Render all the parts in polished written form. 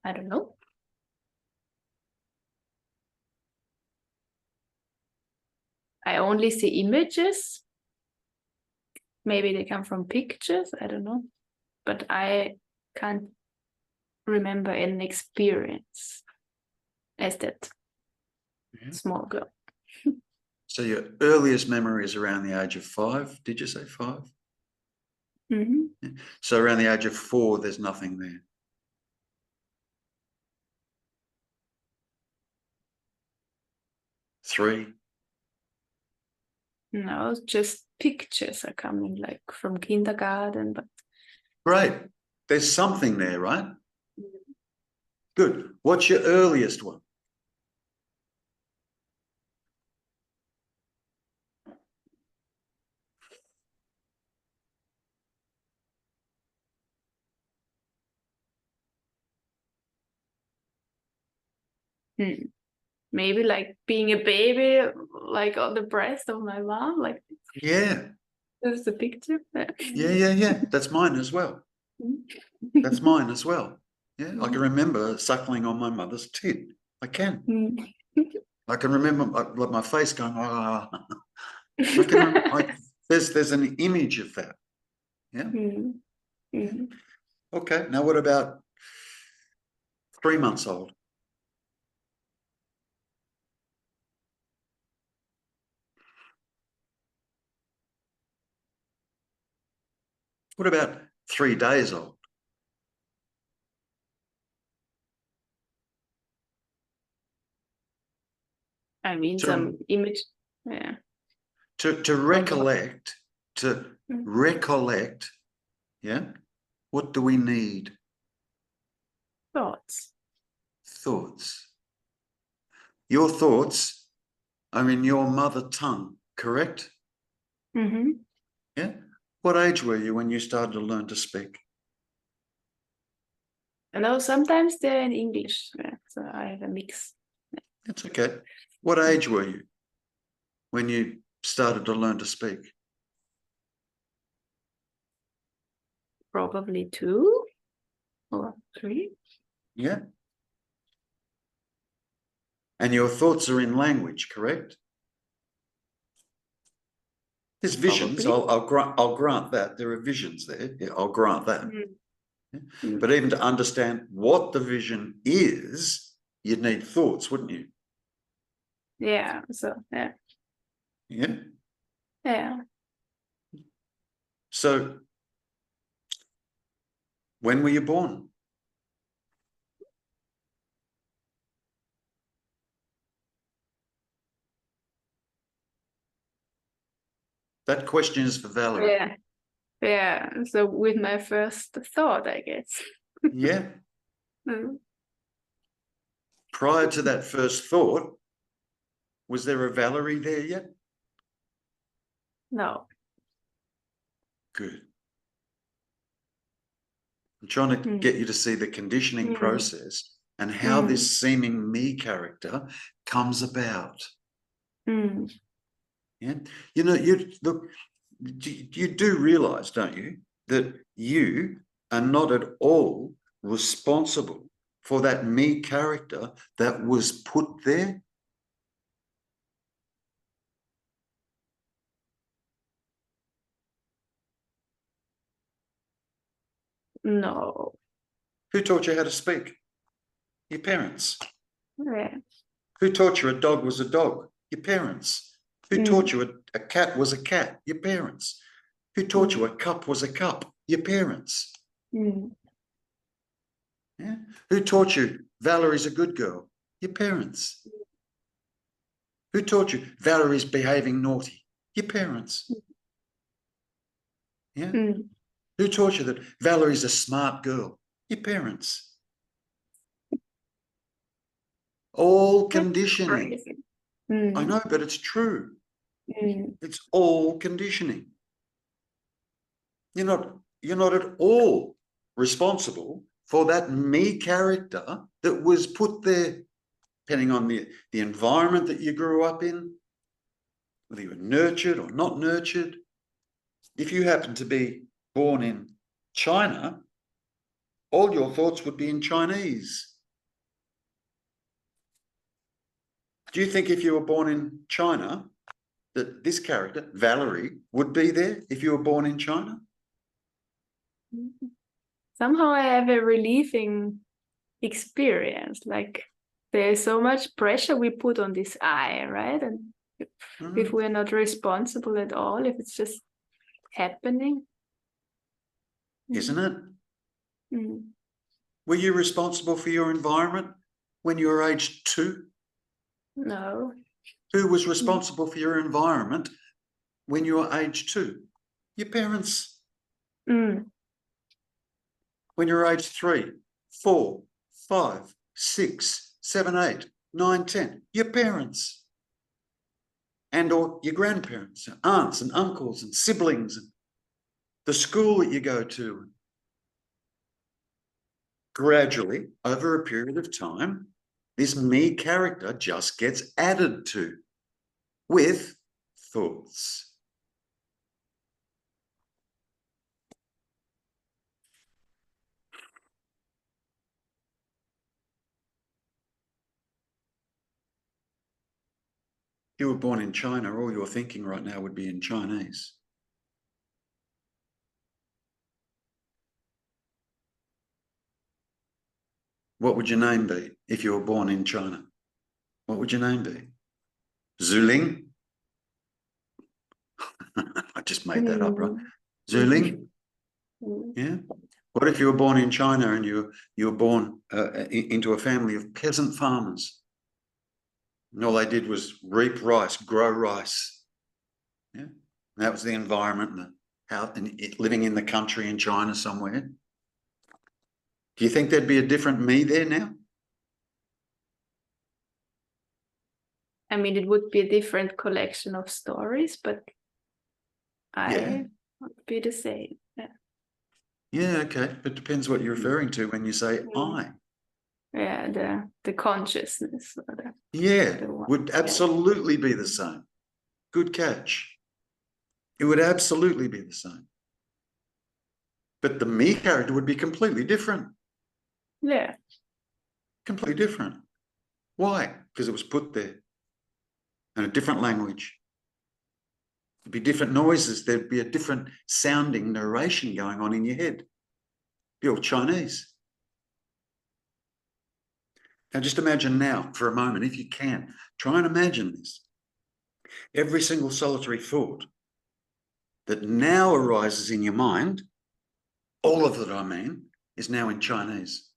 I don't know. I only see images. Maybe they come from pictures, I don't know. But I can't remember an experience as that small girl. So your earliest memory is around the age of 5. Did you say 5? Mm-hmm. Yeah. So around the age of 4, there's nothing there. Three. No, just pictures are coming like from kindergarten, but Great. There's something there, right? Good. What's your earliest one? maybe like being a baby, like on the breast of my mom, like Yeah. there's the picture. Yeah. That's mine as well. That's mine as well. Yeah, I can remember suckling on my mother's tit. I can. I can remember like my face going, ah. There's an image of that. Yeah. Okay. Now what about 3 months old? What about 3 days old? I mean, some image. Yeah. To recollect, yeah. What do we need? Thoughts. Thoughts. Your thoughts are in your mother tongue, correct? Mm-hmm. Yeah. What age were you when you started to learn to speak? I know sometimes they're in English, so I have a mix. That's okay. What age were you when you started to learn to speak? Probably 2 or 3. Yeah. And your thoughts are in language, correct? There's visions. I'll grant that. There are visions there. Yeah, I'll grant that. Yeah. But even to understand what the vision is, you'd need thoughts, wouldn't you? Yeah. So yeah. Yeah. Yeah. So when were you born? That question is for Valerie. Yeah. Yeah. So with my first thought, I guess. Yeah. Prior to that first thought, was there a Valerie there yet? No. Good. I'm trying to get you to see the conditioning process and how this seeming me character comes about. Yeah. You know, you do realize, don't you, that you are not at all responsible for that me character that was put there? No. Who taught you how to speak? Your parents. Yeah. Who taught you a dog was a dog? Your parents. Who taught you a cat was a cat? Your parents. Who taught you a cup was a cup? Your parents. Yeah? Who taught you Valerie's a good girl? Your parents. Who taught you Valerie's behaving naughty? Your parents. Yeah? Who taught you that Valerie's a smart girl? Your parents. All conditioning. I know, but it's true. It's all conditioning. You're not at all responsible for that me character that was put there, depending on the environment that you grew up in, whether you were nurtured or not nurtured. If you happen to be born in China, all your thoughts would be in Chinese. Do you think if you were born in China, that this character, Valerie, would be there if you were born in China? Somehow I have a relieving experience. Like there's so much pressure we put on this I, right? And if we're not responsible at all, if it's just happening. Isn't it? Mm. Were you responsible for your environment when you were aged 2? No. Who was responsible for your environment when you were aged 2? Your parents. Mm. When you were aged 3, 4, 5, 6, 7, 8, 9, 10, your parents. And or your grandparents, aunts and uncles and siblings, and the school that you go to. Gradually, over a period of time, this me character just gets added to with thoughts. If you were born in China, all your thinking right now would be in Chinese. What would your name be if you were born in China? What would your name be? Zuling? I just made that up, right? Zuling? Yeah. What if you were born in China and you were born into a family of peasant farmers? And all they did was reap rice, grow rice. Yeah. And that was the environment and living in the country in China somewhere. Do you think there'd be a different me there now? I mean, it would be a different collection of stories, but I would be the same. Yeah. Yeah, okay. It depends what you're referring to when you say I. Yeah, the consciousness. Would absolutely be the same. Good catch. It would absolutely be the same. But the me character would be completely different. Yeah. Completely different. Why? Because it was put there. And a different language. There'd be different noises. There'd be a different sounding narration going on in your head. You're Chinese. Now just imagine now for a moment, if you can, try and imagine this. Every single solitary thought that now arises in your mind, all of it I mean, is now in Chinese.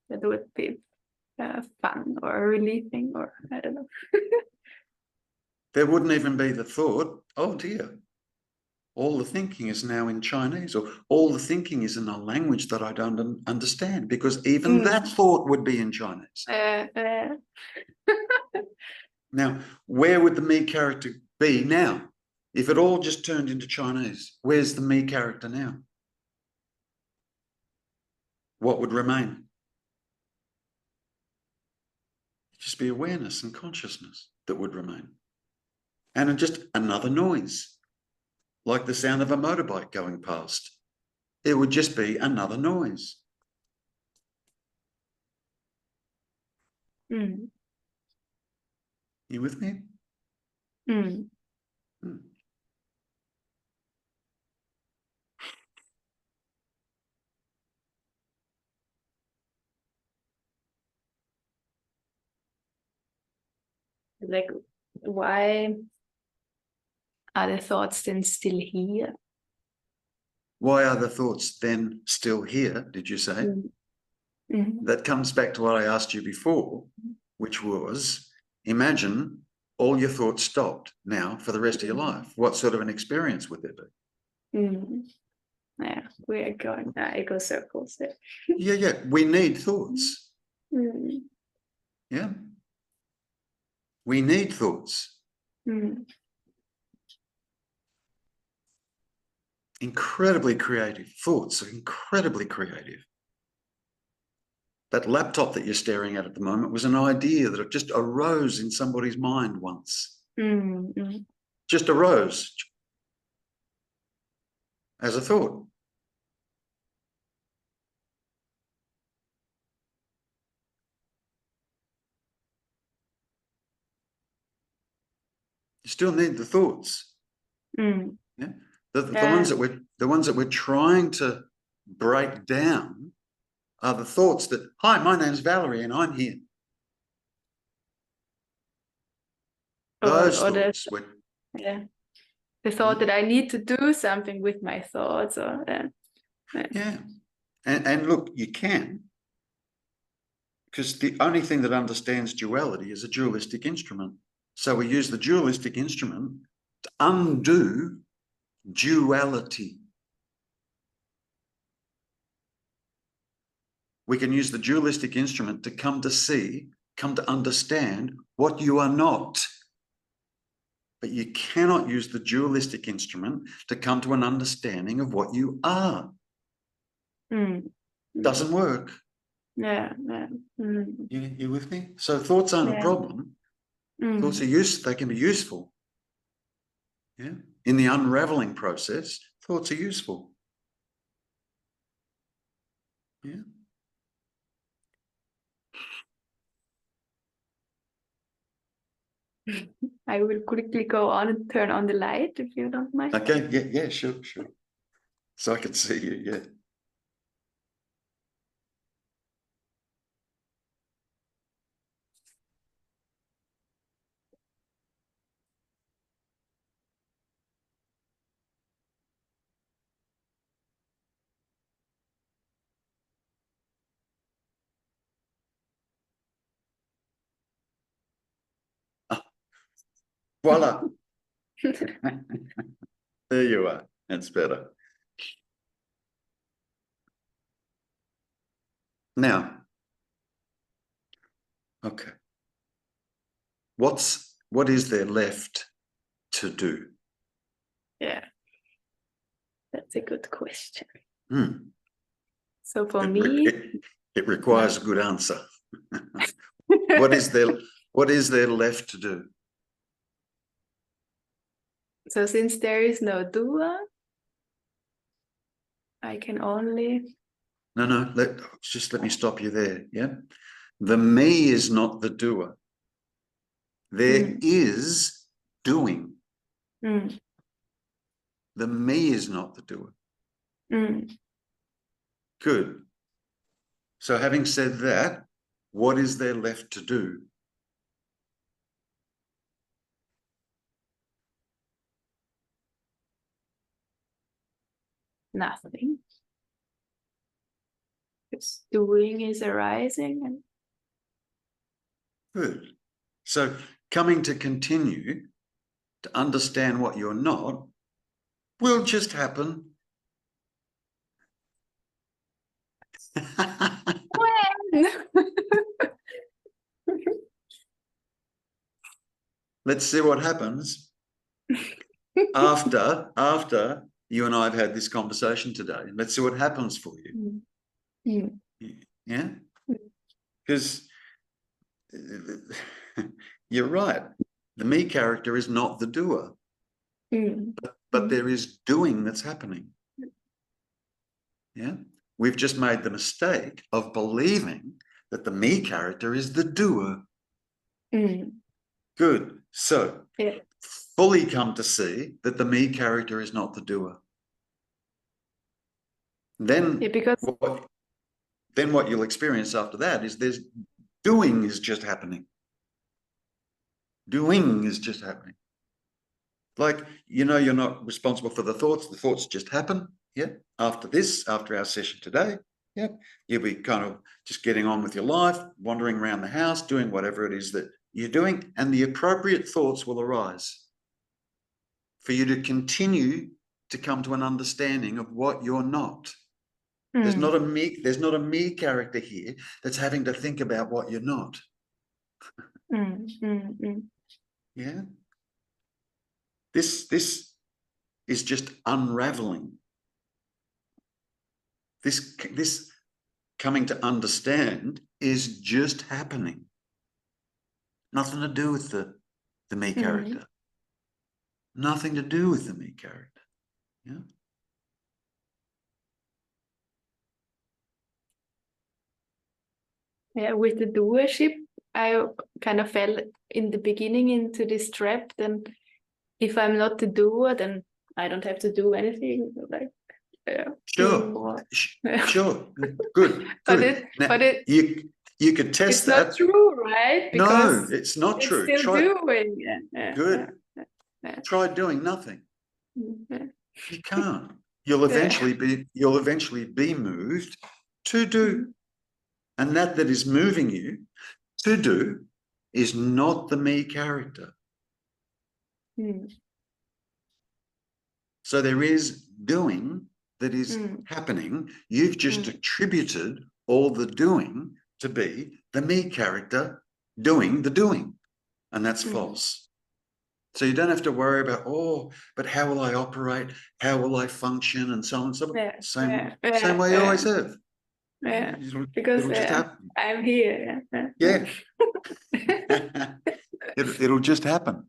That would be fun or relieving, or I don't know. There wouldn't even be the thought, oh dear, all the thinking is now in Chinese, or all the thinking is in a language that I don't understand, because even that thought would be in Chinese. Now, where would the me character be now? If it all just turned into Chinese, where's the me character now? What would remain? Just be awareness and consciousness that would remain. And just another noise, like the sound of a motorbike going past. It would just be another noise. You with me? Like, why are the thoughts then still here? Why are the thoughts then still here, did you say? That comes back to what I asked you before, which was, imagine all your thoughts stopped now for the rest of your life. What sort of an experience would there be? Yeah, we are going ego circles there. Yeah. We need thoughts. Yeah. We need thoughts. Incredibly creative. Thoughts are incredibly creative. That laptop that you're staring at the moment was an idea that just arose in somebody's mind once. Just arose as a thought. still need the thoughts. Mm. Yeah? The ones that we're trying to break down are the thoughts that, hi, my name's Valerie and I'm here. Those thoughts. The thought that I need to do something with my thoughts. Or yeah. And look, you can. Because the only thing that understands duality is a dualistic instrument. So we use the dualistic instrument to undo duality. We can use the dualistic instrument to come to understand what you are not. But you cannot use the dualistic instrument to come to an understanding of what you are. Doesn't work. Yeah. You with me? So thoughts aren't a problem. Thoughts are they can be useful. Yeah. In the unraveling process, thoughts are useful. Yeah. I will quickly go on and turn on the light if you don't mind. Okay, yeah, sure. So I can see you, yeah. Voila. There you are. That's better. Now, okay. What is there left to do? Yeah. That's a good question. So for it requires a good answer. What is there left to do? So since there is no doer, I can only... No, let me stop you there, yeah? The me is not the doer. There is doing. The me is not the doer. Good. So having said that, what is there left to do? Nothing. Because doing is arising. Good. So coming to continue to understand what you're not will just happen. When? Let's see what happens after you and I have had this conversation today. Let's see what happens for you. Yeah? Because you're right. The me character is not the doer. But there is doing that's happening. Yeah? We've just made the mistake of believing that the me character is the doer. Good. So, fully come to see that the me character is not the doer. Then, what you'll experience after that is there's doing is just happening. Doing is just happening. Like, you're not responsible for the thoughts just happen. Yeah. After our session today, yeah, you'll be kind of just getting on with your life, wandering around the house, doing whatever it is that you're doing, and the appropriate thoughts will arise for you to continue to come to an understanding of what you're not. There's not a me character here that's having to think about what you're not. Yeah. This is just unraveling. This coming to understand is just happening. Nothing to do with the me character. Nothing to do with the me character. Yeah. Yeah, with the doership, I kind of fell in the beginning into this trap. Then if I'm not the doer, then I don't have to do anything. Like, sure, sure, good. You could test it's that. not true, right? Because no, it's not it's true. still doing. Good. Try doing nothing. You can't. You'll eventually be moved to do. And that is moving you to do is not the me character. So there is doing that is happening. You've just attributed all the doing to be the me character doing the doing. And that's false. So you don't have to worry about, oh, but how will I operate? How will I function? And so on and so forth. Same way you always have. Yeah, because it'll just happen. I'm here. Yeah. It'll just happen.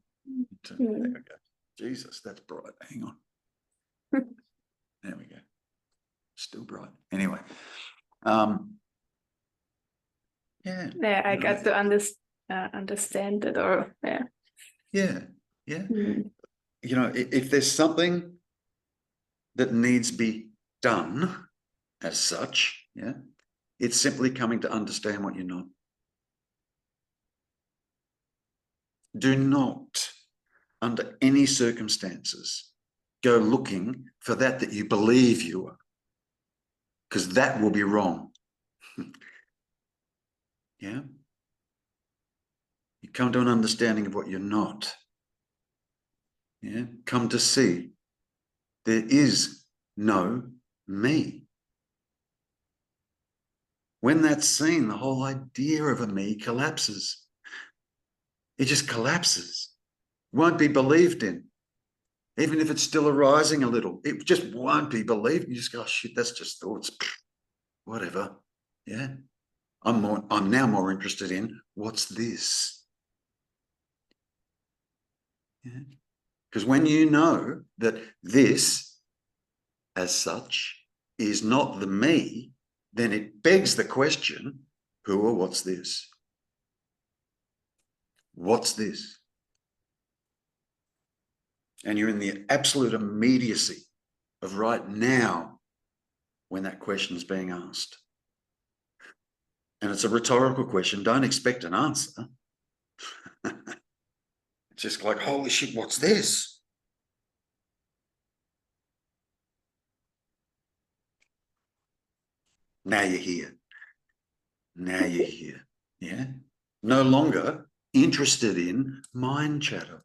There we go. Jesus, that's bright. Hang on. There we go. Still bright. Anyway. Yeah, I got to understand it, or Yeah. You know, if there's something that needs to be done as such, it's simply coming to understand what you're not. Do not, under any circumstances, go looking for that you believe you are, because that will be wrong. Yeah? You come to an understanding of what you're not. Yeah? Come to see there is no me. When that's seen, the whole idea of a me collapses. It just collapses. Won't be believed in. Even if it's still arising a little, it just won't be believed. You just go, oh, shit, that's just thoughts. Whatever. Yeah. I'm now more interested in what's this? Yeah. Because when you know that this, as such, is not the me, then it begs the question, who or what's this? What's this? And you're in the absolute immediacy of right now when that question is being asked. And it's a rhetorical question. Don't expect an answer. It's just like, holy shit, what's this? Now you're here. Now you're here. Yeah. No longer interested in mind chatter.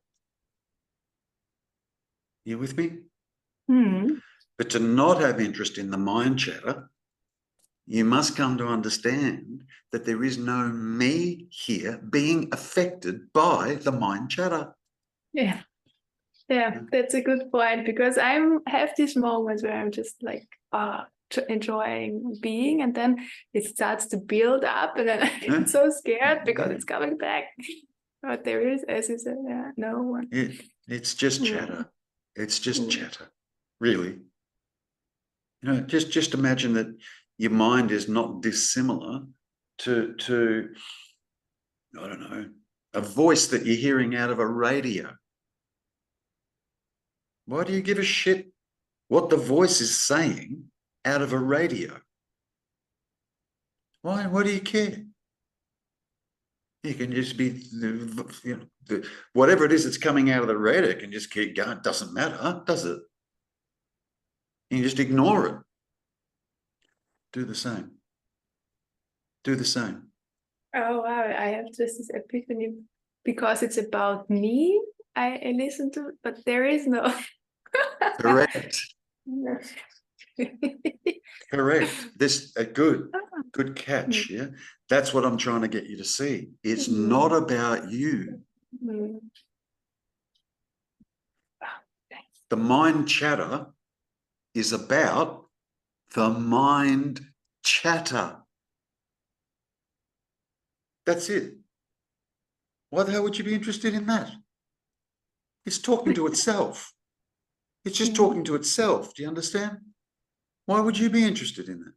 You with me? But to not have interest in the mind chatter, you must come to understand that there is no me here being affected by the mind chatter. Yeah, that's a good point, because I have these moments where I'm just like, enjoying being, and then it starts to build up, and then I get so scared because it's coming back. But there is, as you said, no one. It's just chatter. It's just chatter, really. You know, just imagine that your mind is not dissimilar to I don't know, a voice that you're hearing out of a radio. Why do you give a shit what the voice is saying out of a radio? Why do you care? You can just be, whatever it is that's coming out of the radio can just keep going. It doesn't matter, does it? You just ignore it. Do the same. Do the same. Oh, wow. I have just this epiphany, because it's about me. I listen to, but there is no. Correct. Correct. This a good catch. Yeah, that's what I'm trying to get you to see. It's not about you. The mind chatter is about the mind chatter. That's it. Why the hell would you be interested in that? It's talking to itself. It's just talking to itself. Do you understand? Why would you be interested in that?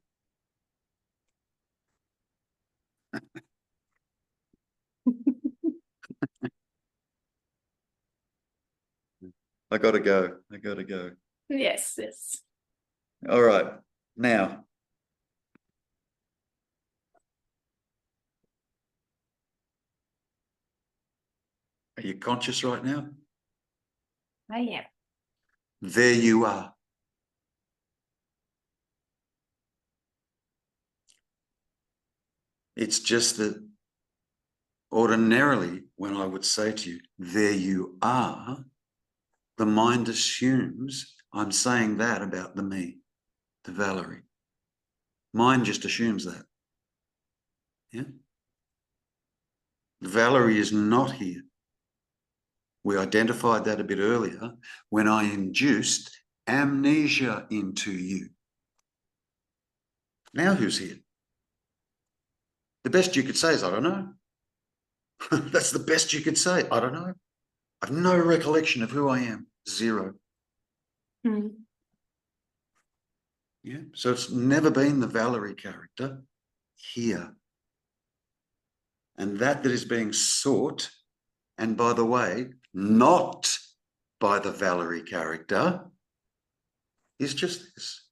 I got to go. I got to go. Yes, yes. All right. Now, are you conscious right now? I am. There you are. It's just that ordinarily, when I would say to you, there you are, the mind assumes I'm saying that about the me, the Valerie. Mind just assumes that. Yeah. Valerie is not here. We identified that a bit earlier when I induced amnesia into you. Now who's here? The best you could say is, I don't know. That's the best you could say. I don't know. I've no recollection of who I am. Zero. Mm. Yeah. So it's never been the Valerie character here. And that is being sought, and by the way, not by the Valerie character, is just this.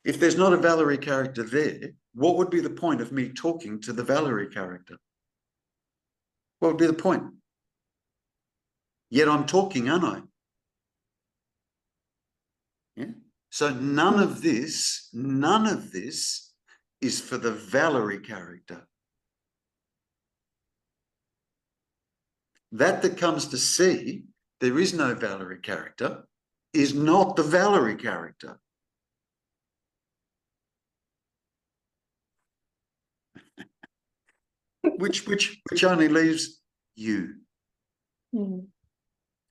If there's not a Valerie character there, what would be the point of me talking to the Valerie character? What would be the point? Yet I'm talking, aren't I? Yeah. So none of this is for the Valerie character. That comes to see there is no Valerie character is not the Valerie character. which only leaves you. Mm.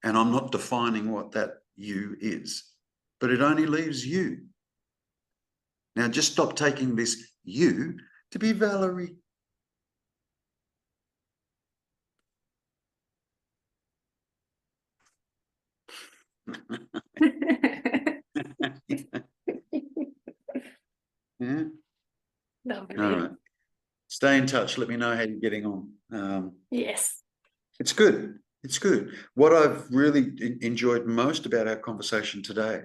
And I'm not defining what that you is, but it only leaves you. Now just stop taking this you to be Valerie. Yeah. Lovely. All right. Stay in touch. Let me know how you're getting on. Yes. It's good. It's good. What I've really enjoyed most about our conversation today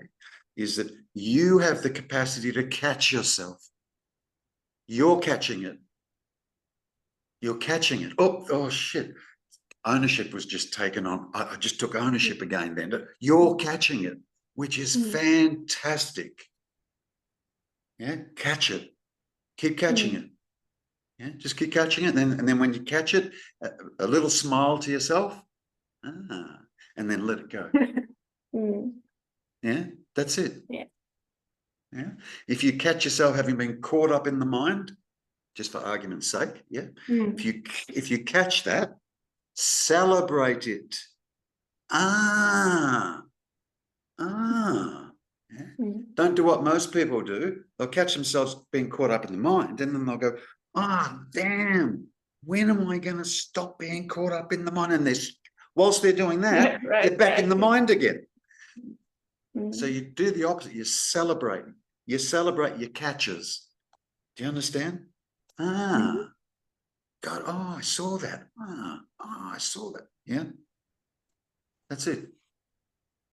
is that you have the capacity to catch yourself. You're catching it. You're catching it. Oh shit. Ownership was just taken on. I just took ownership again then. You're catching it, which is fantastic. Yeah, catch it. Keep catching it. Yeah, just keep catching it. And then when you catch it, a little smile to yourself. And then let it go. Yeah, that's it. Yeah. Yeah. If you catch yourself having been caught up in the mind, just for argument's sake, yeah. If you catch that, celebrate it. Yeah. Don't do what most people do. They'll catch themselves being caught up in the mind, and then they'll go, damn, when am I going to stop being caught up in the mind? And whilst they're doing that, they're back in the mind again. So you do the opposite. You celebrate. You celebrate your catches. Do you understand? God, I saw that. I saw that. Yeah. That's it.